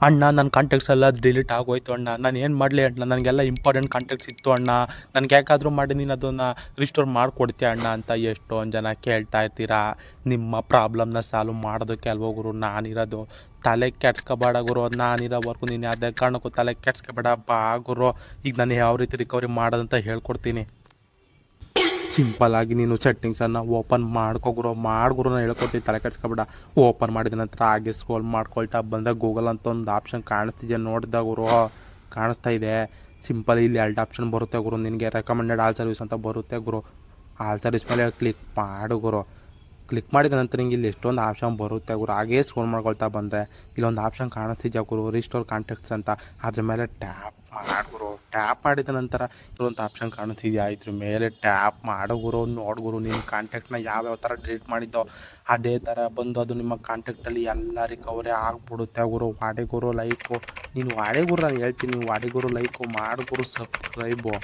ಅಣ್ಣ ನನ್ನ ಕಾಂಟ್ಯಾಕ್ಟ್ಸ್ ಎಲ್ಲ ಡಿಲೀಟ್ ಆಗೋಯ್ತು ಅಣ್ಣ, ನಾನು ಏನು ಮಾಡಲಿ ಅಣ್ಣ, ನನಗೆಲ್ಲ ಇಂಪಾರ್ಟೆಂಟ್ ಕಾಂಟ್ಯಾಕ್ಟ್ಸ್ ಇತ್ತು ಅಣ್ಣ, ನನಗೆ ಯಾಕಾದರೂ ಮಾಡಿ ನೀನು ಅದನ್ನು ರಿಸ್ಟೋರ್ ಮಾಡಿಕೊಡ್ತೀಯ ಅಣ್ಣ ಅಂತ ಎಷ್ಟೊಂದು ಜನ ಕೇಳ್ತಾ ಇರ್ತೀರಾ. ನಿಮ್ಮ ಪ್ರಾಬ್ಲಮ್ನ ಸಾಲ್ವ್ ಮಾಡೋದಕ್ಕೆ ಅಲ್ವೋ ಗುರು ನಾನಿರೋದು. ತಲೆ ಕೆಡ್ಸ್ಕೊಬೇಡ ಗುರು, ನಾನಿರೋವರೆಗೂ ನೀನು ಯಾವುದೇ ಕಾರಣಕ್ಕೂ ತಲೆ ಕೆಡ್ಸ್ಕೊಬೇಡ ಬಾ ಗುರು. ಈಗ ನಾನು ಯಾವ ರೀತಿ ರಿಕವರಿ ಮಾಡೋದಂತ ಹೇಳ್ಕೊಡ್ತೀನಿ. ಸಿಂಪಲ್ಲಾಗಿ ನೀನು ಸೆಟ್ಟಿಂಗ್ಸನ್ನು ಓಪನ್ ಮಾಡ್ಕೊಗುರು ನಾನು ಹೇಳ್ಕೊಡ್ತೀನಿ, ತಲೆ ಕೆಡ್ಸ್ಕೊಬೇಡ. ಓಪನ್ ಮಾಡಿದ ನಂತರ ಹಾಗೆ ಸ್ಕ್ರೋಲ್ ಮಾಡ್ಕೊಳ್ತಾ ಬಂದರೆ ಗೂಗಲ್ ಅಂತ ಒಂದು ಆಪ್ಷನ್ ಕಾಣಿಸ್ತಿದೆಯಾ ನೋಡಿದ ಗುರು, ಕಾಣಿಸ್ತಾ ಇದೆ. ಸಿಂಪಲ್ ಇಲ್ಲಿ 2 ಆಪ್ಷನ್ ಬರುತ್ತೆ ಗುರು, ನಿನಗೆ ರೆಕಮೆಂಡೆಡ್ ಆಲ್ ಸರ್ವಿಸ್ ಅಂತ ಬರುತ್ತೆ ಗುರು. ಆಲ್ ಸರ್ವಿಸ್ ಮೇಲೆ ಕ್ಲಿಕ್ ಮಾಡು ಗುರು. ಕ್ಲಿಕ್ ಮಾಡಿದ ನಂತರ ನಿಂಗೆ ಇಲ್ಲಿ ಎಷ್ಟೊಂದು ಆಪ್ಷನ್ ಬರುತ್ತೆ ಗುರು. ಹಾಗೇ ಸ್ಕ್ರೋಲ್ ಮಾಡ್ಕೊಳ್ತಾ ಬಂದರೆ ಇಲ್ಲೊಂದು ಆಪ್ಷನ್ ಕಾಣಿಸ್ತಿದ್ಯಾ ಗುರು, ರಿಸ್ಟೋರ್ ಕಾಂಟ್ಯಾಕ್ಟ್ಸ್ ಅಂತ, ಅದ್ರ ಮೇಲೆ ಟ್ಯಾಪ್ ಮಾಡು ಗುರು. ಟ್ಯಾಪ್ ಮಾಡಿದ ನಂತರ ಇಲ್ಲೊಂದು ಆಪ್ಷನ್ ಕಾಣಿಸ್ತಿದ್ಯಾ, ಇದ್ರ ಮೇಲೆ ಟ್ಯಾಪ್ ಮಾಡು ಗುರು. ನೋಡು ಗುರು, ನಿಮ್ಮ ಕಾಂಟ್ಯಾಕ್ಟ್ನ ಯಾವ್ಯಾವ ಥರ ಡಿಲೀಟ್ ಮಾಡಿದ್ದೋ ಅದೇ ಥರ ಬಂದು ಅದು ನಿಮ್ಮ ಕಾಂಟ್ಯಾಕ್ಟಲ್ಲಿ ಎಲ್ಲ ರಿಕವರಿ ಆಗಿಬಿಡುತ್ತೆ ಗುರು. ವಾಡೆ ಗುರು ಲೈಕು, ನೀನು ವಾಡೆ ಗುರು, ನಾನು ಹೇಳ್ತೀನಿ, ವಾಡೆ ಗುರು ಲೈಕು ಮಾಡು ಗುರು, ಸಬ್ಸ್ಕ್ರೈಬು.